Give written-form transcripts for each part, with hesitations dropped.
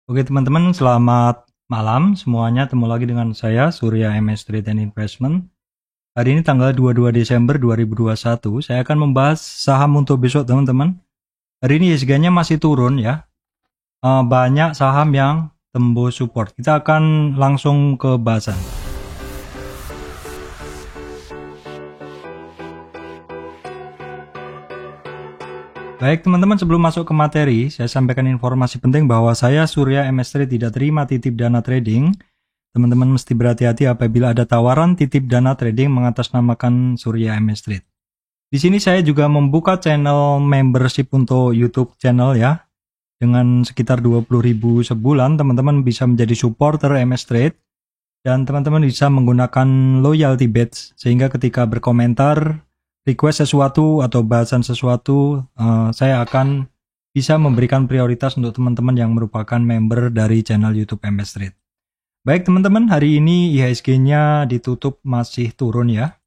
Oke teman-teman, selamat malam semuanya. Ketemu lagi dengan saya, Surya MS Trade and Investment. Hari ini tanggal 22 Desember 2021, saya akan membahas saham untuk besok teman-teman. Hari ini ISG-nya masih turun ya. Banyak saham yang tembus support. Kita akan langsung ke bahasan. Baik teman-teman, sebelum masuk ke materi, saya sampaikan informasi penting bahwa saya Surya MS Trade tidak terima titip dana trading. Teman-teman mesti berhati-hati apabila ada tawaran titip dana trading mengatasnamakan Surya MS Trade. Di sini saya juga membuka channel membership untuk YouTube channel ya. Dengan sekitar 20.000 sebulan, teman-teman bisa menjadi supporter MS Trade dan teman-teman bisa menggunakan loyalty badge sehingga ketika berkomentar, request sesuatu atau bahasan sesuatu, saya akan bisa memberikan prioritas untuk teman-teman yang merupakan member dari channel YouTube MS Trade. Baik teman-teman, hari ini IHSG-nya ditutup masih turun ya.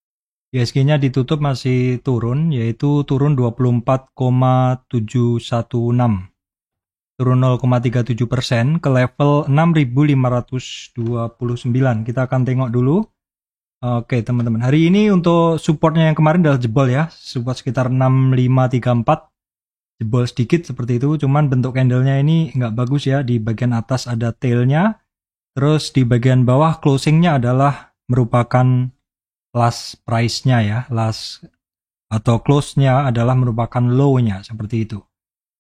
IHSG-nya ditutup masih turun, yaitu turun 24,716. Turun 0,37% ke level 6.529. Kita akan tengok dulu. Oke teman-teman, hari ini untuk supportnya yang kemarin adalah jebol ya. Support sekitar 6534. Jebol sedikit seperti itu, cuman bentuk candlenya ini nggak bagus ya. Di bagian atas ada tailnya. Terus di bagian bawah closingnya adalah merupakan last price-nya ya, last atau close-nya adalah merupakan low-nya seperti itu.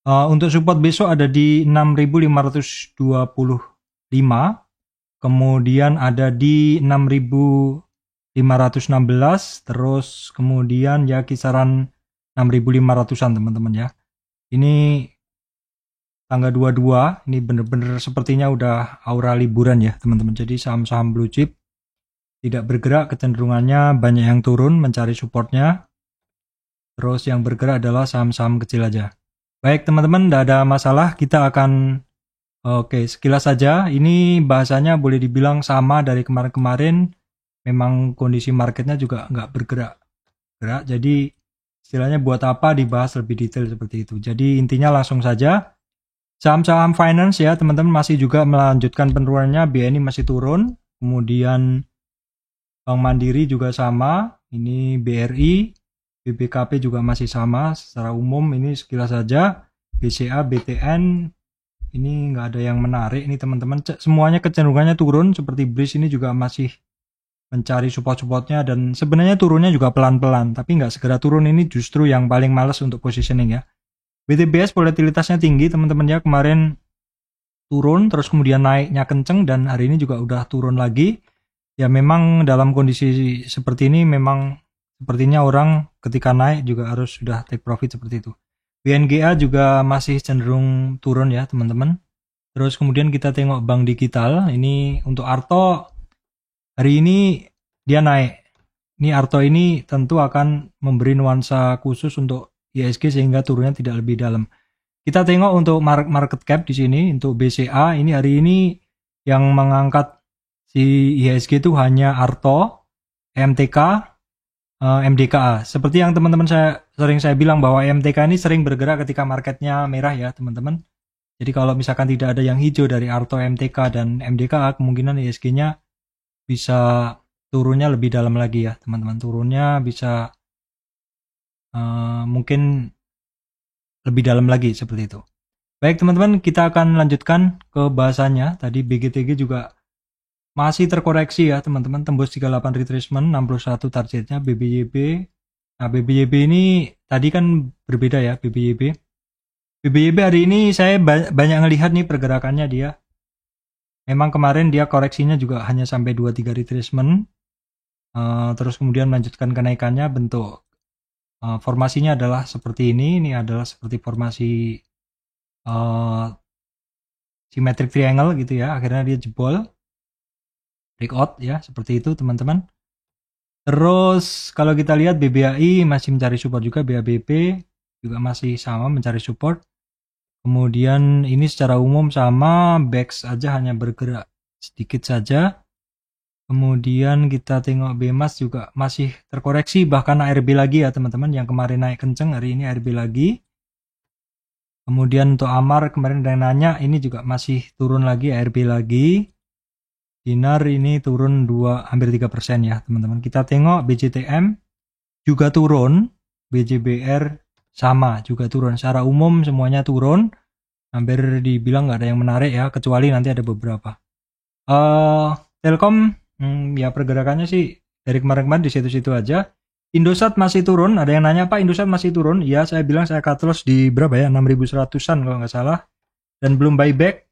Untuk support besok ada di 6.525, kemudian ada di 6.516, terus kemudian ya kisaran 6.500-an teman-teman ya. Ini tanggal 22, ini bener-bener sepertinya udah aura liburan ya teman-teman. Jadi saham-saham blue chip tidak bergerak, kecenderungannya banyak yang turun mencari supportnya. Terus yang bergerak adalah saham-saham kecil aja. Baik teman-teman, tidak ada masalah, kita akan sekilas saja. Ini bahasanya boleh dibilang sama dari kemarin-kemarin. Memang kondisi marketnya juga nggak bergerak. Jadi istilahnya buat apa dibahas lebih detail seperti itu. Jadi intinya langsung saja. Saham-saham finance ya teman-teman masih juga melanjutkan penurunannya, BNI masih turun, kemudian Bank Mandiri juga sama, ini BRI, BBKP juga masih sama, secara umum ini sekilas saja, BCA, BTN, ini nggak ada yang menarik ini teman-teman, semuanya kecenderungannya turun, seperti BRIS ini juga masih mencari support-supportnya dan sebenarnya turunnya juga pelan-pelan, tapi nggak segera turun, ini justru yang paling males untuk positioning ya. BTBS volatilitasnya tinggi teman-teman ya, kemarin turun terus kemudian naiknya kenceng dan hari ini juga udah turun lagi. Ya memang dalam kondisi seperti ini memang sepertinya orang ketika naik juga harus sudah take profit seperti itu. BNGA juga masih cenderung turun ya teman-teman. Terus kemudian kita tengok bank digital, ini untuk Arto hari ini dia naik. Ini Arto ini tentu akan memberi nuansa khusus untuk IHSG sehingga turunnya tidak lebih dalam. Kita tengok untuk market cap di sini untuk BCA ini hari ini yang mengangkat si IHSG itu hanya Arto, MTK, MDKA. Seperti yang teman-teman saya bilang bahwa MTK ini sering bergerak ketika marketnya merah ya teman-teman. Jadi kalau misalkan tidak ada yang hijau dari Arto, MTK dan MDKA, kemungkinan IHSG-nya bisa turunnya lebih dalam lagi ya teman-teman. Turunnya bisa mungkin lebih dalam lagi seperti itu. Baik teman-teman, kita akan lanjutkan ke bahasanya. Tadi BGTG juga masih terkoreksi ya teman-teman, tembus 38 retracement, 61 targetnya BBYB. Nah BBYB ini tadi kan berbeda ya BBYB. BBYB hari ini saya banyak ngelihat nih pergerakannya dia. Memang kemarin dia koreksinya juga hanya sampai 23 retracement. Terus kemudian melanjutkan kenaikannya, bentuk formasinya adalah seperti ini. Ini adalah seperti formasi symmetric triangle gitu ya. Akhirnya dia jebol, breakout ya, seperti itu teman-teman. Terus kalau kita lihat BBAI masih mencari support juga, BABP juga masih sama mencari support. Kemudian ini secara umum sama, BEX aja hanya bergerak sedikit saja. Kemudian kita tengok BMAS juga masih terkoreksi, bahkan ARB lagi ya teman-teman, yang kemarin naik kenceng hari ini ARB lagi. Kemudian untuk Amar kemarin ada yang nanya, ini juga masih turun lagi, ARB lagi. Dinar ini turun hampir 3% ya teman-teman. Kita tengok BJTM juga turun, BJBR sama juga turun. Secara umum semuanya turun, hampir dibilang nggak ada yang menarik ya, kecuali nanti ada beberapa. Telkom ya pergerakannya sih dari kemarin-kemarin di situ-situ aja. Indosat masih turun, ada yang nanya Pak Indosat masih turun? Ya saya bilang saya cut loss di berapa ya, 6.100an kalau nggak salah, dan belum buyback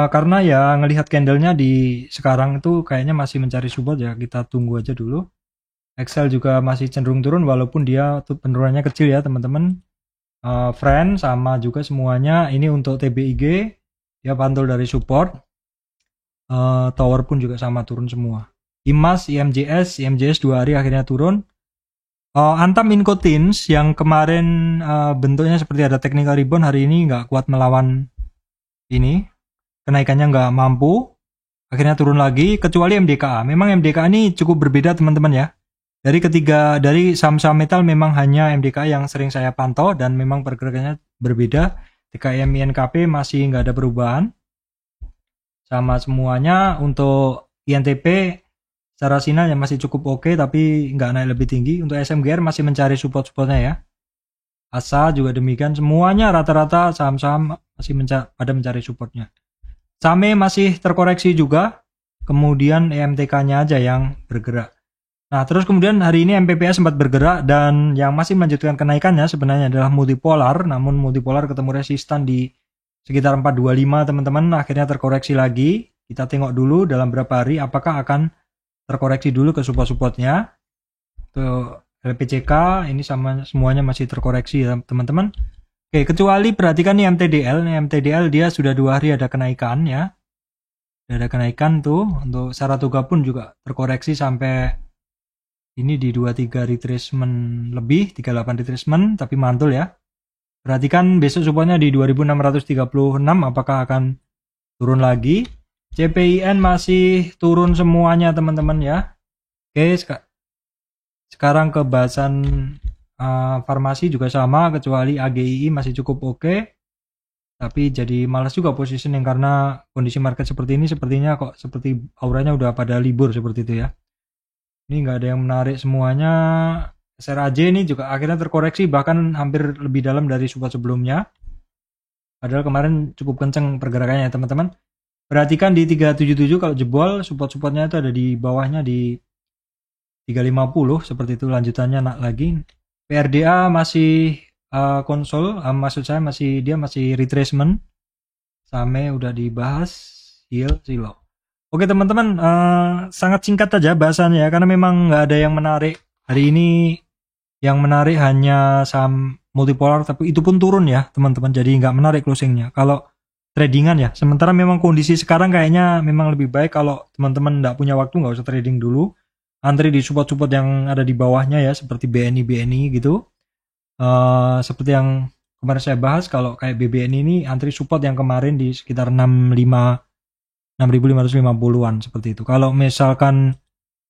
karena ya ngelihat candlenya di sekarang itu kayaknya masih mencari support ya, kita tunggu aja dulu. Excel juga masih cenderung turun walaupun dia penurunannya kecil ya teman-teman. Friend sama juga semuanya, ini untuk TBIG ya pantul dari support. Tower pun juga sama turun semua. IMAS, IMJS 2 hari akhirnya turun. Antam Incotins yang kemarin bentuknya seperti ada technical rebound, hari ini nggak kuat melawan ini, kenaikannya nggak mampu, akhirnya turun lagi. Kecuali MDKA, memang MDKA ini cukup berbeda teman-teman ya. Dari saham-saham metal memang hanya MDKA yang sering saya pantau dan memang pergerakannya berbeda. TKM INKP masih nggak ada perubahan, sama semuanya. Untuk INTP secara sinyal yang masih cukup oke, tapi nggak naik lebih tinggi. Untuk SMGR masih mencari support-supportnya ya. ASA juga demikian, semuanya rata-rata saham-saham masih pada mencari supportnya. SAME masih terkoreksi juga, kemudian EMTK-nya aja yang bergerak. Nah terus kemudian hari ini MPPA sempat bergerak, dan yang masih melanjutkan kenaikannya sebenarnya adalah multipolar, namun multipolar ketemu resistan di sekitar 425 teman-teman, akhirnya terkoreksi lagi. Kita tengok dulu dalam berapa hari apakah akan terkoreksi dulu ke support-supportnya. Tuh LPCK ini sama semuanya masih terkoreksi ya teman-teman. Oke, kecuali perhatikan nih MTDL. Nih MTDL dia sudah 2 hari ada kenaikan ya. Ada kenaikan tuh. Untuk Saratoga pun juga terkoreksi sampai ini di 23 retracement lebih, 38 retracement, tapi mantul ya. Perhatikan besok supportnya di 2636, apakah akan turun lagi. CPIN masih turun semuanya teman-teman ya. Oke, sekarang ke bahasan farmasi juga sama, kecuali AGII masih cukup oke. Tapi jadi malas juga positioning karena kondisi market seperti ini, sepertinya kok seperti auranya udah pada libur seperti itu ya. Ini nggak ada yang menarik semuanya. SRAJ ini juga akhirnya terkoreksi, bahkan hampir lebih dalam dari support sebelumnya. Padahal kemarin cukup kenceng pergerakannya ya teman-teman. Perhatikan di 377 kalau jebol, support-supportnya itu ada di bawahnya di 350 seperti itu, lanjutannya lagi. PRDA masih konsol, maksud saya dia masih retracement. Same udah dibahas, silo. Oke teman-teman, sangat singkat aja bahasannya karena memang nggak ada yang menarik hari ini. Yang menarik hanya saham multipolar, tapi itu pun turun ya teman-teman, jadi nggak menarik closingnya kalau tradingan ya. Sementara memang kondisi sekarang kayaknya memang lebih baik kalau teman-teman nggak punya waktu, nggak usah trading dulu, antri di support-support yang ada di bawahnya ya, seperti BNI gitu. Seperti yang kemarin saya bahas, kalau kayak BBNI ini antri support yang kemarin di sekitar 6.550-an seperti itu. Kalau misalkan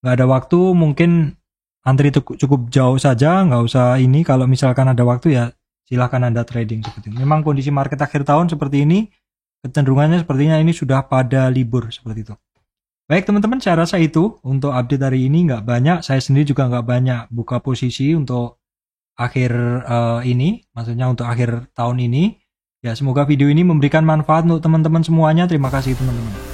nggak ada waktu, mungkin antri itu cukup jauh saja, nggak usah ini. Kalau misalkan ada waktu ya silahkan Anda trading seperti itu. Memang kondisi market akhir tahun seperti ini, kecenderungannya sepertinya ini sudah pada libur seperti itu. Baik teman-teman, saya rasa itu untuk update hari ini, nggak banyak. Saya sendiri juga nggak banyak buka posisi untuk akhir ini, maksudnya untuk akhir tahun ini. Ya semoga video ini memberikan manfaat untuk teman-teman semuanya. Terima kasih teman-teman.